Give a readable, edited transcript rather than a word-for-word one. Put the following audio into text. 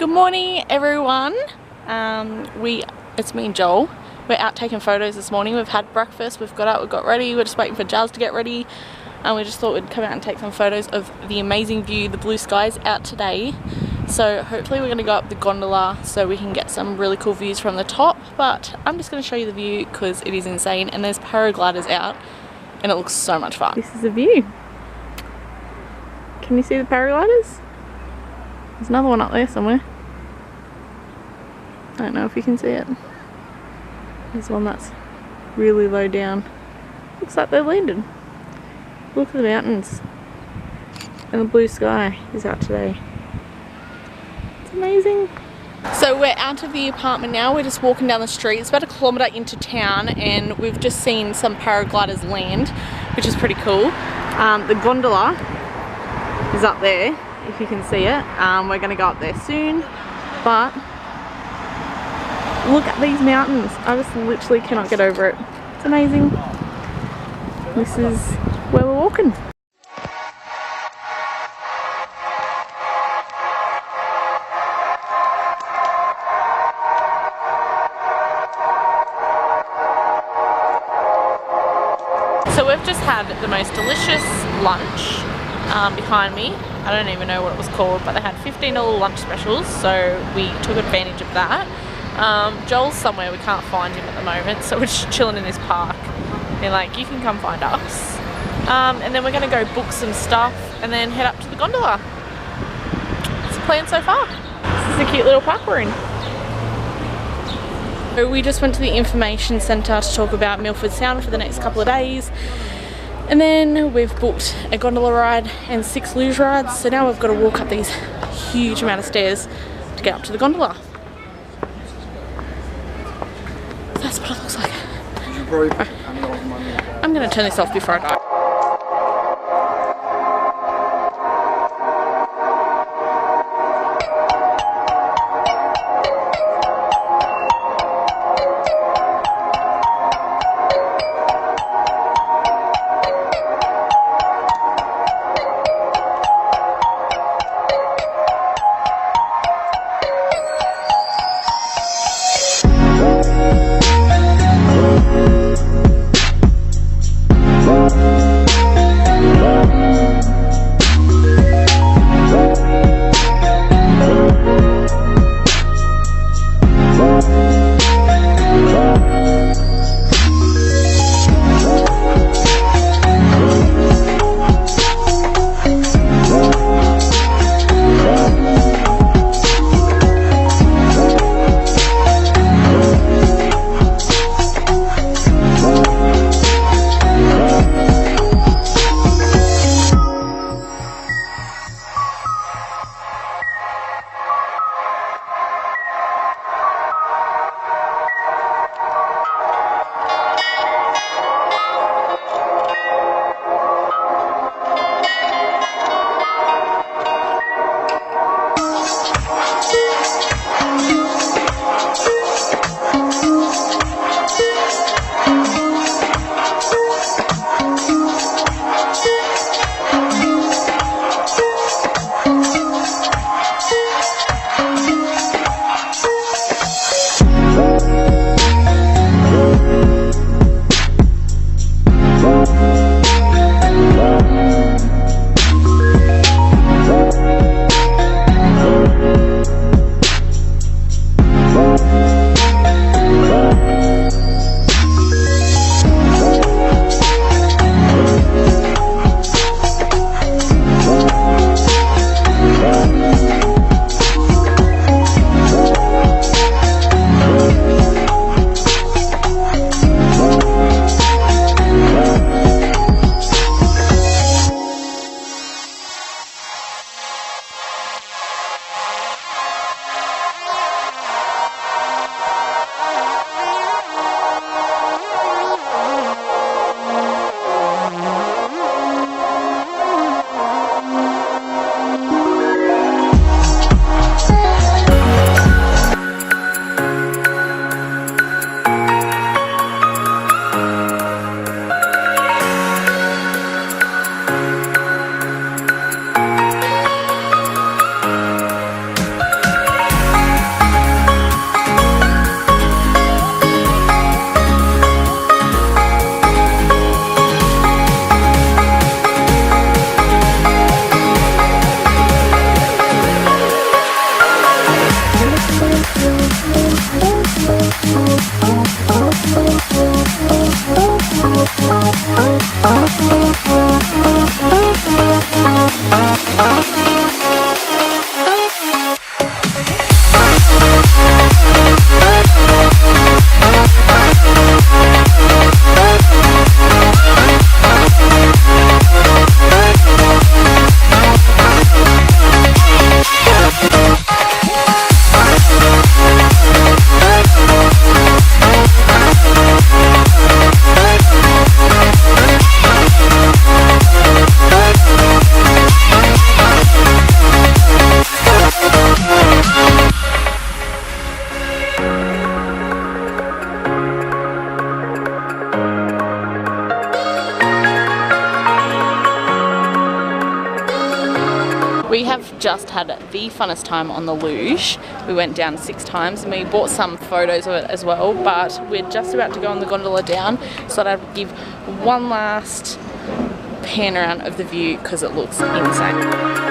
Good morning, everyone. It's me and Joel. We're out taking photos this morning. We've had breakfast, we've got out, we've got ready, we're just waiting for Jazz to get ready, and we just thought we'd come out and take some photos of the amazing view. The blue sky's out today, so hopefully we're going to go up the gondola so we can get some really cool views from the top. But I'm just going to show you the view because it is insane, and there's paragliders out and it looks so much fun. This is the view. Can you see the paragliders? There's another one up there somewhere. I don't know if you can see it. There's one that's really low down. Looks like they landed. Look at the mountains. And the blue sky is out today. It's amazing. So we're out of the apartment now. We're just walking down the street. It's about a kilometre into town and we've just seen some paragliders land, which is pretty cool. The gondola is up there, if you can see it. We're going to go up there soon, but look at these mountains. I just literally cannot get over it. It's amazing. This is where we're walking. So we've just had the most delicious lunch behind me. I don't even know what it was called, but they had $15 lunch specials, so we took advantage of that. Joel's somewhere, we can't find him at the moment, so we're just chilling in this park. They're like, you can come find us. And then we're going to go book some stuff and then head up to the gondola. It's the plan so far. This is a cute little park we're in. So we just went to the information centre to talk about Milford Sound for the next couple of days. And then we've booked a gondola ride and 6 luge rides. So now we've got to walk up these huge amount of stairs to get up to the gondola. That's what it looks like. I'm going to turn this off before I go. just had the funnest time on the luge. We went down 6 times and we bought some photos of it as well, but we're just about to go on the gondola down, so I'd give one last pan around of the view because it looks insane.